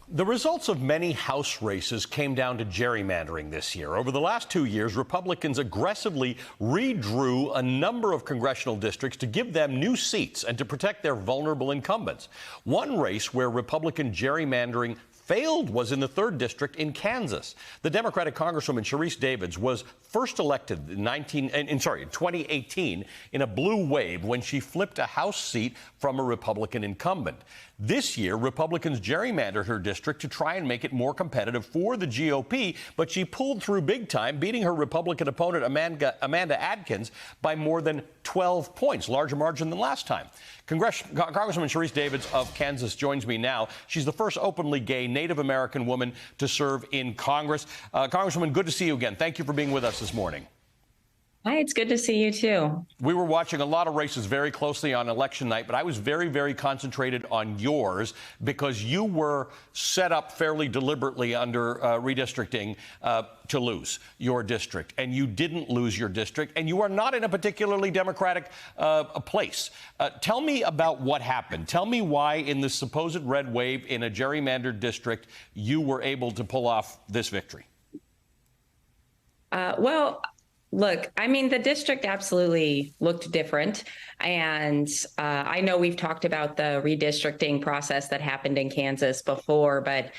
The results of many House races came down to gerrymandering this year. Over the last 2 years, Republicans aggressively redrew a number of congressional districts to give them new seats and to protect their vulnerable incumbents. One race where Republican gerrymandering failed was in the 3rd District in Kansas. The Democratic Congresswoman Sharice Davids was first elected in 2018 in a blue wave when she flipped a House seat from a Republican incumbent. This year, Republicans gerrymandered her district to try and make it more competitive for the GOP, but she pulled through big time, beating her Republican opponent Amanda Adkins by more than 12 points, larger margin than last time. Congresswoman Sharice Davids of Kansas joins me now. She's the first openly gay Native American woman to serve in Congress. Congresswoman, good to see you again. Thank you for being with us this morning. Hi, it's good to see you, too. We were watching a lot of races very closely on election night, but I was very, very concentrated on yours because you were set up fairly deliberately under redistricting to lose your district, and you didn't lose your district, and you are not in a particularly Democratic place. Tell me about what happened. Tell me why in the supposed red wave in a gerrymandered district you were able to pull off this victory. Look, I mean, the district absolutely looked different. And I know we've talked about the redistricting process that happened in Kansas before, but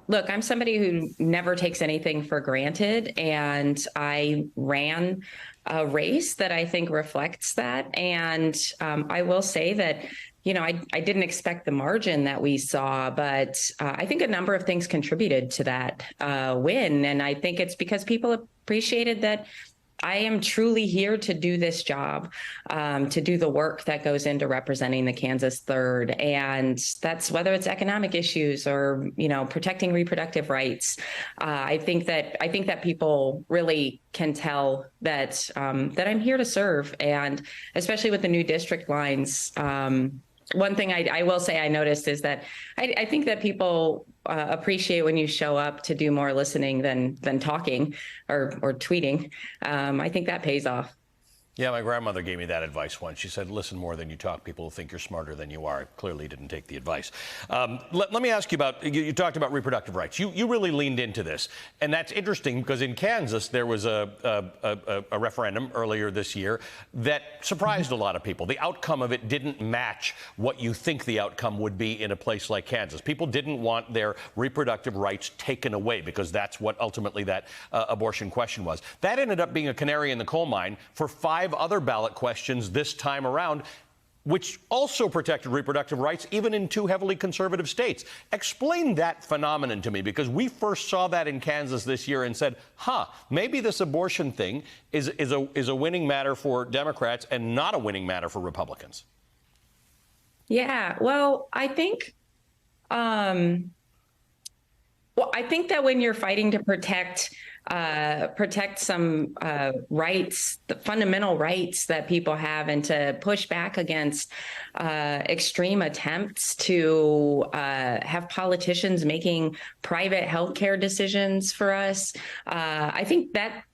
look, I'm somebody who never takes anything for granted. And I ran a race that I think reflects that. And I will say that, you know, I didn't expect the margin that we saw, but I think a number of things contributed to that win. And I think it's because people appreciated that I am truly here to do this job, to do the work that goes into representing the Kansas 3rd. And that's whether it's economic issues or, you know, protecting reproductive rights. I think that people really can tell that that I'm here to serve. And especially with the new district lines, one thing I will say I noticed is that I think that people appreciate when you show up to do more listening than talking or tweeting. I think that pays off. Yeah, my grandmother gave me that advice once. She said, listen more than you talk. People will think you're smarter than you are. Clearly didn't take the advice. Let me ask you about, you talked about reproductive rights. You really leaned into this. And that's interesting because in Kansas, there was a referendum earlier this year that surprised a lot of people. The outcome of it didn't match what you think the outcome would be in a place like Kansas. People didn't want their reproductive rights taken away because that's what ultimately that abortion question was. That ended up being a canary in the coal mine for 5 other ballot questions this time around, which also protected reproductive rights, even in 2 heavily conservative states. Explain that phenomenon to me, because we first saw that in Kansas this year and said, maybe this abortion thing is a winning matter for Democrats and not a winning matter for Republicans. Yeah, well, I think that when you're fighting to protect some rights, the fundamental rights that people have, and to push back against extreme attempts to have politicians making private healthcare decisions for us. I think that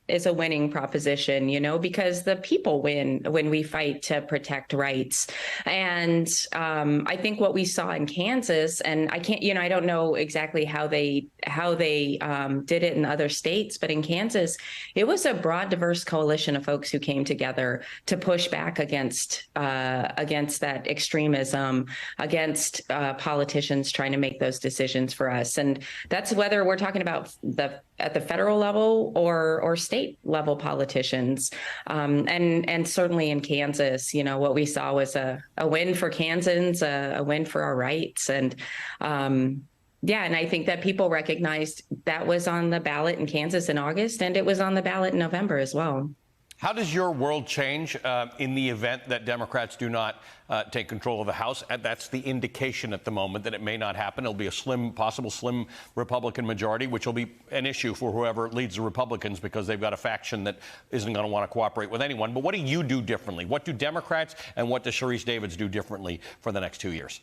is a winning proposition, you know, because the people win when we fight to protect rights. And I think what we saw in Kansas, and I don't know exactly how they did it in other states, but in Kansas, it was a broad, diverse coalition of folks who came together to push back against that extremism, against politicians trying to make those decisions for us. And that's whether we're talking about at the federal level or state level politicians. And certainly in Kansas, you know, what we saw was a win for Kansans, a win for our rights. And and I think that people recognized that was on the ballot in Kansas in August, and it was on the ballot in November as well. How does your world change in the event that Democrats do not take control of the House? And that's the indication at the moment that it may not happen. It'll be a possible slim Republican majority, which will be an issue for whoever leads the Republicans because they've got a faction that isn't going to want to cooperate with anyone. But what do you do differently? What do Democrats and what does Sharice Davids do differently for the next 2 years?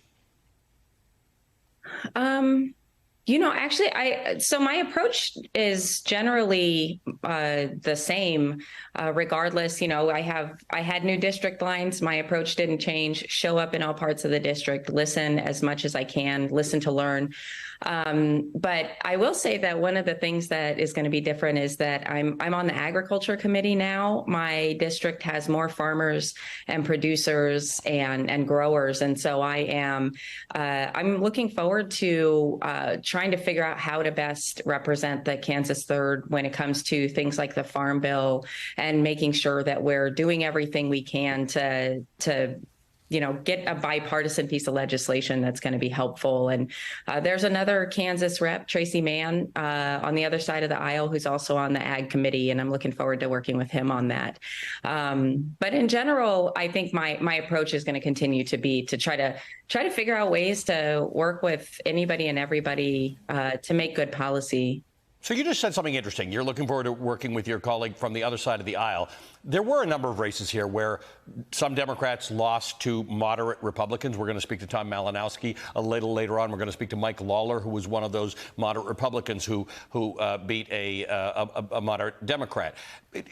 Actually, so my approach is generally the same, regardless. I had new district lines. My approach didn't change. Show up in all parts of the district, listen as much as I can, listen to learn. But I will say that one of the things that is going to be different is that I'm on the agriculture committee now. My district has more farmers and producers and growers, and so I'm looking forward to trying to figure out how to best represent the Kansas Third when it comes to things like the Farm Bill and making sure that we're doing everything we can to get a bipartisan piece of legislation that's going to be helpful. And there's another Kansas rep, Tracy Mann, on the other side of the aisle, who's also on the Ag Committee, and I'm looking forward to working with him on that. But in general, I think my approach is going to continue to be to try to figure out ways to work with anybody and everybody to make good policy. So you just said something interesting. You're looking forward to working with your colleague from the other side of the aisle. There were a number of races here where some Democrats lost to moderate Republicans. We're going to speak to Tom Malinowski a little later on. We're going to speak to Mike Lawler, who was one of those moderate Republicans who beat a moderate Democrat.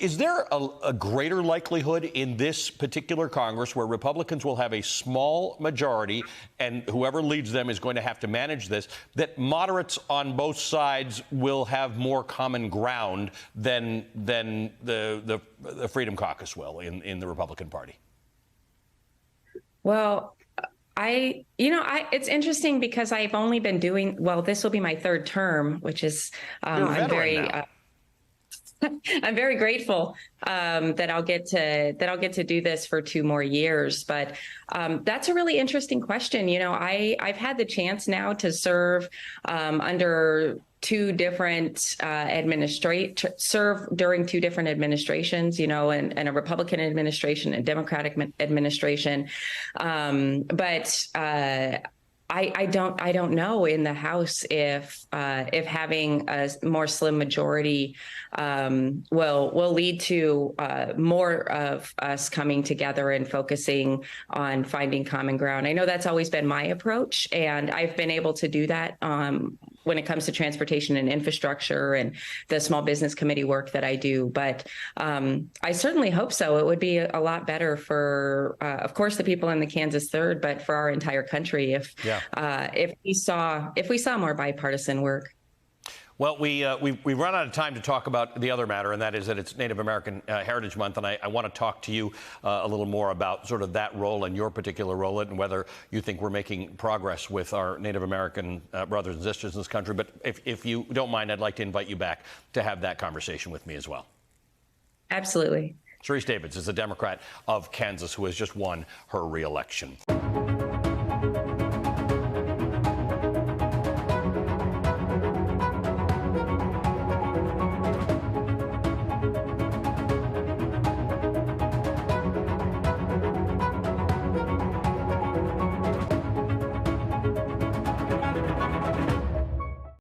Is there a greater likelihood in this particular Congress where Republicans will have a small majority and whoever leads them is going to have to manage this, that moderates on both sides will have more common ground than the Freedom Caucus will in the Republican Party? Well, it's interesting because I've only been doing, this will be my third term, which is, I'm very grateful that I'll get to do this for 2 more years. But that's a really interesting question. I've had the chance now to serve under two different serve during 2 different administrations, and a Republican administration and Democratic administration. But I don't know in the House if having a more slim majority will lead to more of us coming together and focusing on finding common ground. I know that's always been my approach, and I've been able to do that when it comes to transportation and infrastructure and the small business committee work that I do. But I certainly hope so. It would be a lot better for, of course, the people in the Kansas Third, but for our entire country if we saw more bipartisan work. Well, we've run out of time to talk about the other matter, and that is that it's Native American Heritage Month, and I want to talk to you a little more about sort of that role and your particular role and whether you think we're making progress with our Native American brothers and sisters in this country. But if you don't mind, I'd like to invite you back to have that conversation with me as well. Absolutely. Sharice Davids is a Democrat of Kansas who has just won her re-election.